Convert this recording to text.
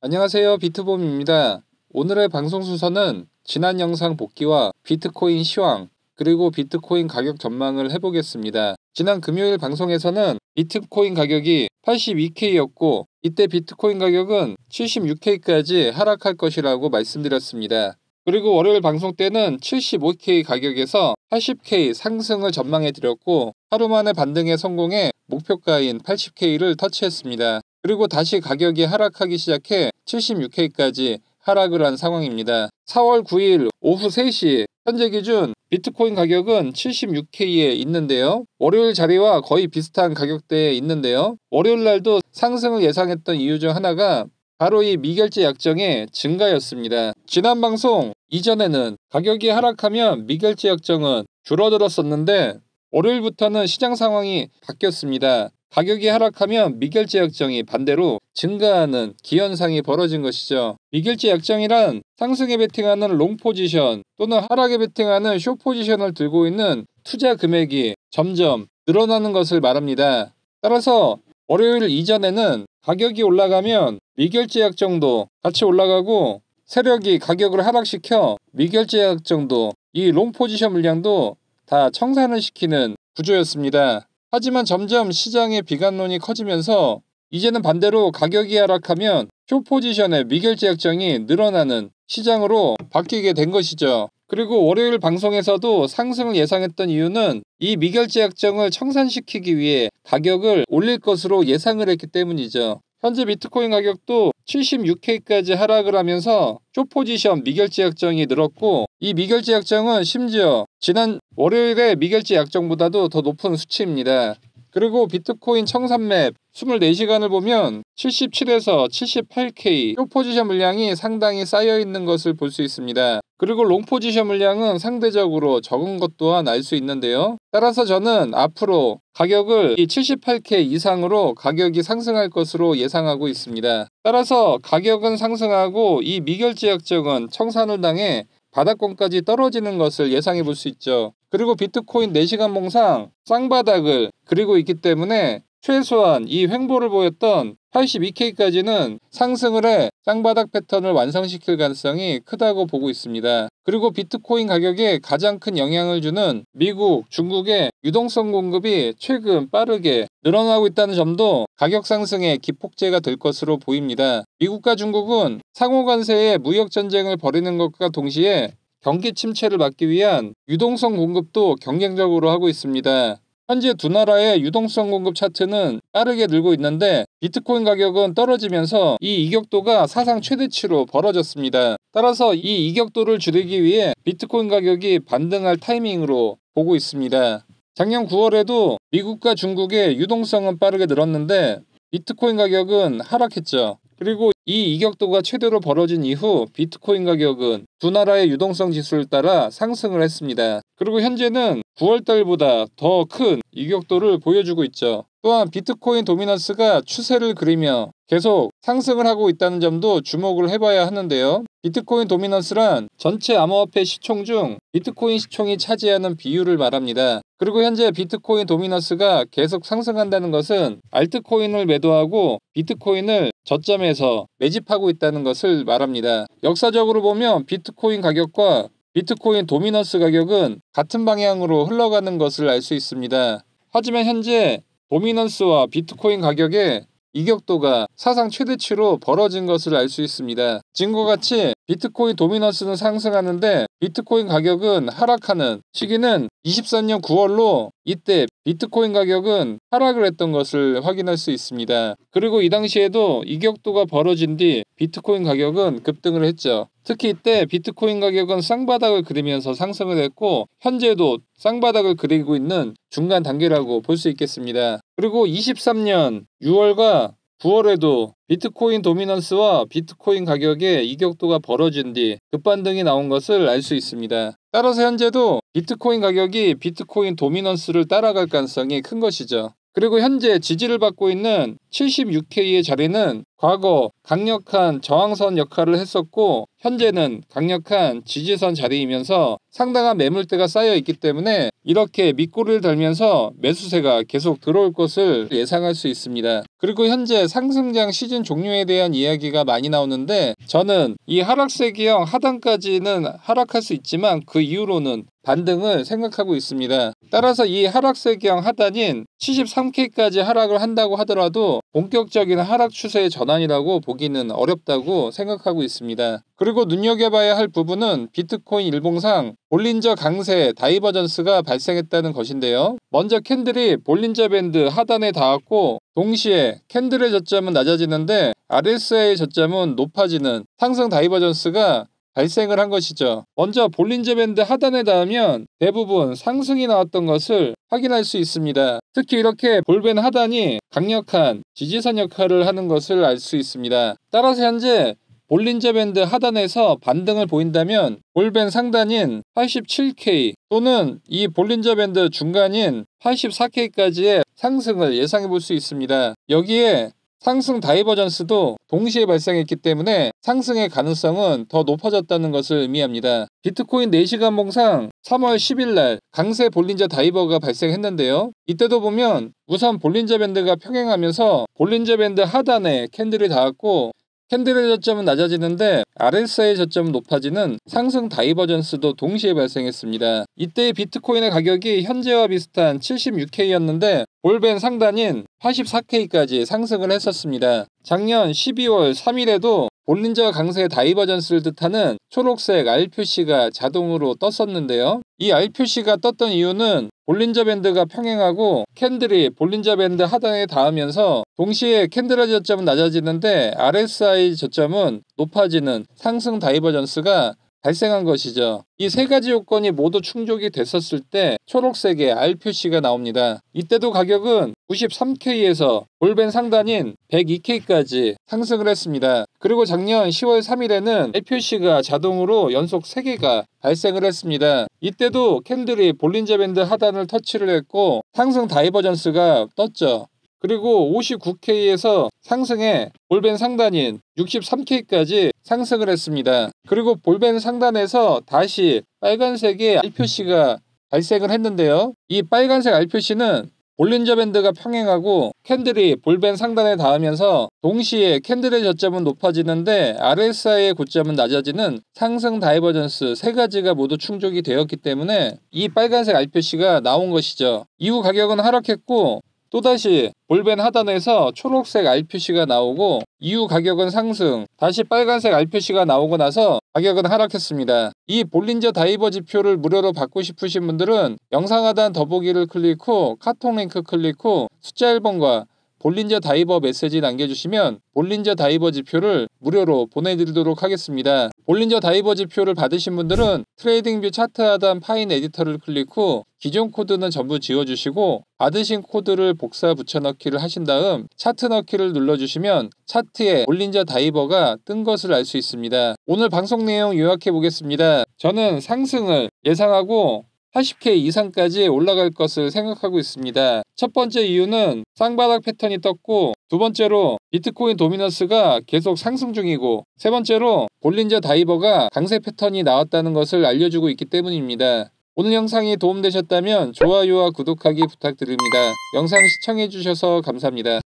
안녕하세요, 비트봄입니다. 오늘의 방송 순서는 지난 영상 복기와 비트코인 시황 그리고 비트코인 가격 전망을 해보겠습니다. 지난 금요일 방송에서는 비트코인 가격이 82K였고 이때 비트코인 가격은 76K까지 하락할 것이라고 말씀드렸습니다. 그리고 월요일 방송 때는 75K 가격에서 80K 상승을 전망해 드렸고 하루 만에 반등에 성공해 목표가인 80K를 터치했습니다. 그리고 다시 가격이 하락하기 시작해 76K까지 하락을 한 상황입니다. 4월 9일 오후 3시 현재 기준 비트코인 가격은 76K에 있는데요. 월요일 자리와 거의 비슷한 가격대에 있는데요. 월요일 날도 상승을 예상했던 이유 중 하나가 바로 이 미결제 약정의 증가였습니다. 지난 방송 이전에는 가격이 하락하면 미결제 약정은 줄어들었었는데 월요일부터는 시장 상황이 바뀌었습니다. 가격이 하락하면 미결제 약정이 반대로 증가하는 기현상이 벌어진 것이죠. 미결제 약정이란 상승에 베팅하는 롱 포지션 또는 하락에 베팅하는 숏 포지션을 들고 있는 투자 금액이 점점 늘어나는 것을 말합니다. 따라서 월요일 이전에는 가격이 올라가면 미결제 약정도 같이 올라가고 세력이 가격을 하락시켜 미결제 약정도 이 롱 포지션 물량도 다 청산을 시키는 구조였습니다. 하지만 점점 시장의 비관론이 커지면서 이제는 반대로 가격이 하락하면 숏 포지션의 미결제 약정이 늘어나는 시장으로 바뀌게 된 것이죠. 그리고 월요일 방송에서도 상승을 예상했던 이유는 이 미결제 약정을 청산시키기 위해 가격을 올릴 것으로 예상을 했기 때문이죠. 현재 비트코인 가격도 76K까지 하락을 하면서 숏 포지션 미결제 약정이 늘었고 이 미결제 약정은 심지어 지난 월요일의 미결제 약정보다도 더 높은 수치입니다. 그리고 비트코인 청산맵 24시간을 보면 77에서 78K 숏 포지션 물량이 상당히 쌓여 있는 것을 볼 수 있습니다. 그리고 롱 포지션 물량은 상대적으로 적은 것 또한 알 수 있는데요. 따라서 저는 앞으로 가격을 이 78K 이상으로 가격이 상승할 것으로 예상하고 있습니다. 따라서 가격은 상승하고 이 미결제 약정은 청산을 당해 바닥권까지 떨어지는 것을 예상해 볼 수 있죠. 그리고 비트코인 4시간 봉상 쌍바닥을 그리고 있기 때문에 최소한 이 횡보를 보였던 82K까지는 상승을 해 쌍바닥 패턴을 완성시킬 가능성이 크다고 보고 있습니다. 그리고 비트코인 가격에 가장 큰 영향을 주는 미국, 중국의 유동성 공급이 최근 빠르게 늘어나고 있다는 점도 가격 상승의 기폭제가 될 것으로 보입니다. 미국과 중국은 상호 간세의 무역 전쟁을 벌이는 것과 동시에 경기 침체를 막기 위한 유동성 공급도 경쟁적으로 하고 있습니다. 현재 두 나라의 유동성 공급 차트는 빠르게 늘고 있는데 비트코인 가격은 떨어지면서 이 이격도가 사상 최대치로 벌어졌습니다. 따라서 이 이격도를 줄이기 위해 비트코인 가격이 반등할 타이밍으로 보고 있습니다. 작년 9월에도 미국과 중국의 유동성은 빠르게 늘었는데 비트코인 가격은 하락했죠. 그리고 이 이격도가 최대로 벌어진 이후 비트코인 가격은 두 나라의 유동성 지수를 따라 상승을 했습니다. 그리고 현재는 9월달보다 더 큰 이격도를 보여주고 있죠. 또한 비트코인 도미넌스가 추세를 그리며 계속 상승을 하고 있다는 점도 주목을 해봐야 하는데요. 비트코인 도미넌스란 전체 암호화폐 시총 중 비트코인 시총이 차지하는 비율을 말합니다. 그리고 현재 비트코인 도미넌스가 계속 상승한다는 것은 알트코인을 매도하고 비트코인을 저점에서 매집하고 있다는 것을 말합니다. 역사적으로 보면 비트코인 가격과 비트코인 도미넌스 가격은 같은 방향으로 흘러가는 것을 알 수 있습니다. 하지만 현재 도미넌스와 비트코인 가격의 이격도가 사상 최대치로 벌어진 것을 알 수 있습니다. 지금과 같이 비트코인 도미넌스는 상승하는데 비트코인 가격은 하락하는 시기는 23년 9월로 이때 비트코인 가격은 하락을 했던 것을 확인할 수 있습니다. 그리고 이 당시에도 이격도가 벌어진 뒤 비트코인 가격은 급등을 했죠. 특히 이때 비트코인 가격은 쌍바닥을 그리면서 상승을 했고 현재도 쌍바닥을 그리고 있는 중간 단계라고 볼 수 있겠습니다. 그리고 23년 6월과 9월에도 비트코인 도미넌스와 비트코인 가격의 이격도가 벌어진 뒤 급반등이 나온 것을 알 수 있습니다. 따라서 현재도 비트코인 가격이 비트코인 도미넌스를 따라갈 가능성이 큰 것이죠. 그리고 현재 지지를 받고 있는 76K의 자리는 과거 강력한 저항선 역할을 했었고 현재는 강력한 지지선 자리이면서 상당한 매물대가 쌓여 있기 때문에 이렇게 밑꼬리를 달면서 매수세가 계속 들어올 것을 예상할 수 있습니다. 그리고 현재 상승장 시즌 종료에 대한 이야기가 많이 나오는데 저는 이 하락세 기형 하단까지는 하락할 수 있지만 그 이후로는 반등을 생각하고 있습니다. 따라서 이 하락세 기형 하단인 73K까지 하락을 한다고 하더라도 본격적인 하락 추세의 전환이라고 보기는 어렵다고 생각하고 있습니다. 그리고 눈여겨봐야 할 부분은 비트코인 일봉상 볼린저 강세 다이버전스가 발생했다는 것인데요. 먼저 캔들이 볼린저 밴드 하단에 닿았고 동시에 캔들의 저점은 낮아지는데 RSI의 저점은 높아지는 상승 다이버전스가 발생을 한 것이죠. 먼저 볼린저 밴드 하단에 닿으면 대부분 상승이 나왔던 것을 확인할 수 있습니다. 특히 이렇게 볼밴 하단이 강력한 지지선 역할을 하는 것을 알 수 있습니다. 따라서 현재 볼린저 밴드 하단에서 반등을 보인다면 볼밴 상단인 87K 또는 이 볼린저 밴드 중간인 84K까지의 상승을 예상해 볼 수 있습니다. 여기에 상승 다이버전스도 동시에 발생했기 때문에 상승의 가능성은 더 높아졌다는 것을 의미합니다. 비트코인 4시간 봉상 3월 10일 날 강세 볼린저 다이버가 발생했는데요. 이때도 보면 우선 볼린저 밴드가 평행하면서 볼린저 밴드 하단에 캔들이 닿았고 캔들의 저점은 낮아지는데 RSI의 저점은 높아지는 상승 다이버전스도 동시에 발생했습니다. 이때 비트코인의 가격이 현재와 비슷한 76K였는데 볼밴 상단인 84K까지 상승을 했었습니다. 작년 12월 3일에도 볼린저 강세 다이버전스를 뜻하는 초록색 R 표시가 자동으로 떴었는데요. 이 R 표시가 떴던 이유는 볼린저 밴드가 평행하고 캔들이 볼린저 밴드 하단에 닿으면서 동시에 캔들의 저점은 낮아지는데 RSI 저점은 높아지는 상승 다이버전스가 발생한 것이죠. 이 세 가지 요건이 모두 충족이 됐었을 때 초록색의 R 표시가 나옵니다. 이때도 가격은 93K에서 볼밴 상단인 102K까지 상승을 했습니다. 그리고 작년 10월 3일에는 R 표시가 자동으로 연속 3개가 발생을 했습니다. 이때도 캔들이 볼린저 밴드 하단을 터치를 했고 상승 다이버전스가 떴죠. 그리고 59K에서 상승해 볼밴 상단인 63K까지 상승을 했습니다. 그리고 볼밴 상단에서 다시 빨간색의 R 표시가 발생을 했는데요. 이 빨간색 R 표시는 볼린저 밴드가 평행하고 캔들이 볼밴 상단에 닿으면서 동시에 캔들의 저점은 높아지는데 RSI의 고점은 낮아지는 상승 다이버전스 세 가지가 모두 충족이 되었기 때문에 이 빨간색 R 표시가 나온 것이죠. 이후 가격은 하락했고 또다시 볼밴 하단에서 초록색 R 표시가 나오고 이후 가격은 상승, 다시 빨간색 R 표시가 나오고 나서 가격은 하락했습니다. 이 볼린저 다이버 지표를 무료로 받고 싶으신 분들은 영상 하단 더보기를 클릭 후 카톡 링크 클릭 후 숫자 1번과 볼린저 다이버 메시지 남겨주시면 볼린저 다이버 지표를 무료로 보내드리도록 하겠습니다. 볼린저 다이버 지표를 받으신 분들은 트레이딩뷰 차트 하단 파인 에디터를 클릭 후 기존 코드는 전부 지워주시고 받으신 코드를 복사 붙여넣기를 하신 다음 차트 넣기를 눌러주시면 차트에 볼린저 다이버가 뜬 것을 알 수 있습니다. 오늘 방송 내용 요약해 보겠습니다. 저는 상승을 예상하고 80K 이상까지 올라갈 것을 생각하고 있습니다. 첫 번째 이유는 쌍바닥 패턴이 떴고 두 번째로 비트코인 도미넌스가 계속 상승 중이고 세 번째로 볼린저 다이버가 강세 패턴이 나왔다는 것을 알려주고 있기 때문입니다. 오늘 영상이 도움되셨다면 좋아요와 구독하기 부탁드립니다. 영상 시청해주셔서 감사합니다.